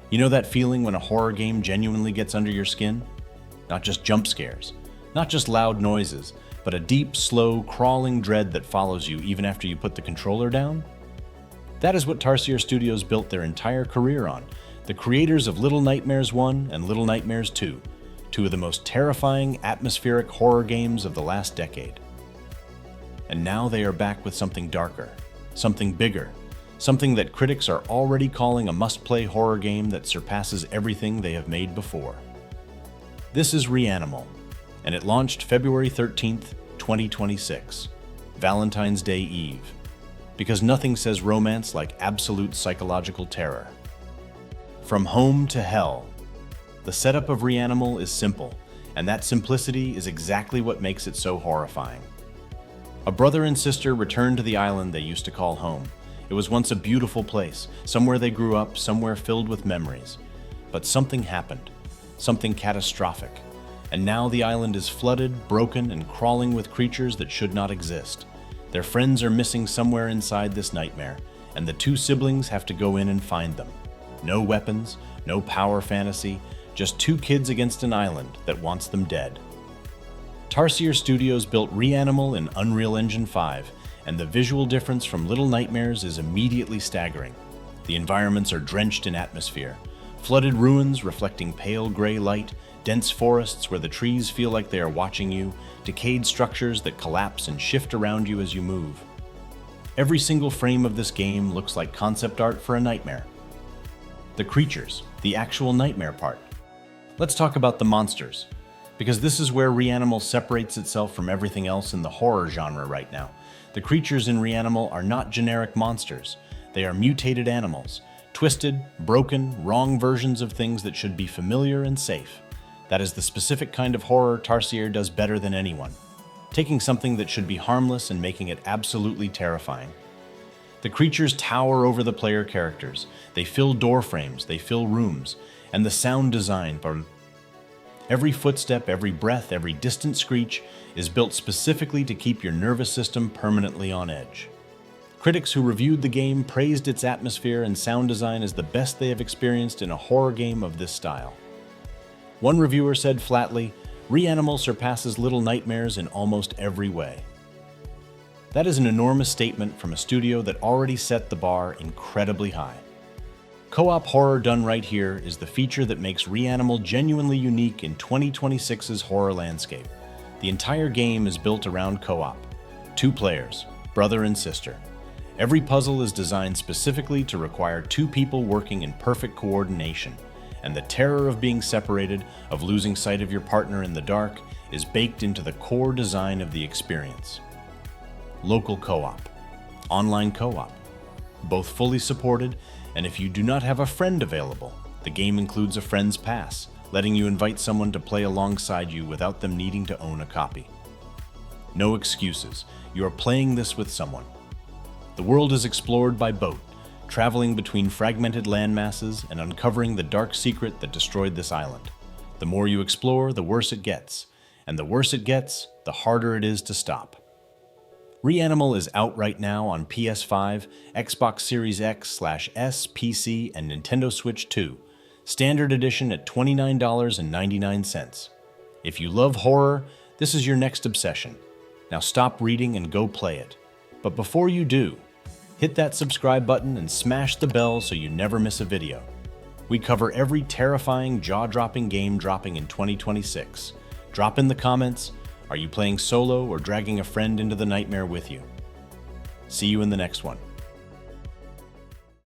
You know that feeling when a horror game genuinely gets under your skin? Not just jump scares, not just loud noises, but a deep, slow, crawling dread that follows you even after you put the controller down? That is what Tarsier Studios built their entire career on, the creators of Little Nightmares 1 and Little Nightmares 2, two of the most terrifying, atmospheric horror games of the last decade. And now they are back with something darker, something bigger, something that critics are already calling a must-play horror game that surpasses everything they have made before. This is Reanimal, and it launched February 13th, 2026, Valentine's Day Eve, because nothing says romance like absolute psychological terror. From home to hell, the setup of Reanimal is simple, and that simplicity is exactly what makes it so horrifying. A brother and sister return to the island they used to call home. It was once a beautiful place, somewhere they grew up, somewhere filled with memories. But something happened, something catastrophic, and now the island is flooded, broken, and crawling with creatures that should not exist. Their friends are missing somewhere inside this nightmare, and the two siblings have to go in and find them. No weapons, no power fantasy, just two kids against an island that wants them dead. Tarsier Studios built Reanimal in Unreal Engine 5, and the visual difference from Little Nightmares is immediately staggering. The environments are drenched in atmosphere, flooded ruins reflecting pale gray light, dense forests where the trees feel like they are watching you, decayed structures that collapse and shift around you as you move. Every single frame of this game looks like concept art for a nightmare. The creatures, the actual nightmare part. Let's talk about the monsters, because this is where Reanimal separates itself from everything else in the horror genre right now. The creatures in Reanimal are not generic monsters. They are mutated animals, twisted, broken, wrong versions of things that should be familiar and safe. That is the specific kind of horror Tarsier does better than anyone, taking something that should be harmless and making it absolutely terrifying. The creatures tower over the player characters. They fill door frames, they fill rooms, and the sound design for every footstep, every breath, every distant screech is built specifically to keep your nervous system permanently on edge. Critics who reviewed the game praised its atmosphere and sound design as the best they have experienced in a horror game of this style. One reviewer said flatly, "Reanimal surpasses Little Nightmares in almost every way." That is an enormous statement from a studio that already set the bar incredibly high. Co-op horror done right here is the feature that makes Reanimal genuinely unique in 2026's horror landscape. The entire game is built around co-op. 2 players, brother and sister. Every puzzle is designed specifically to require 2 people working in perfect coordination, and the terror of being separated, of losing sight of your partner in the dark, is baked into the core design of the experience. Local co-op, online co-op, both fully supported, and if you do not have a friend available, the game includes a friend's pass, letting you invite someone to play alongside you without them needing to own a copy. No excuses, you are playing this with someone. The world is explored by boat, traveling between fragmented landmasses and uncovering the dark secret that destroyed this island. The more you explore, the worse it gets, and the worse it gets, the harder it is to stop. Reanimal is out right now on PS5, Xbox Series X/S, PC, and Nintendo Switch 2, standard edition at $29.99. If you love horror, this is your next obsession. Now stop reading and go play it. But before you do, hit that subscribe button and smash the bell so you never miss a video. We cover every terrifying, jaw-dropping game dropping in 2026. Drop in the comments, are you playing solo or dragging a friend into the nightmare with you? See you in the next one.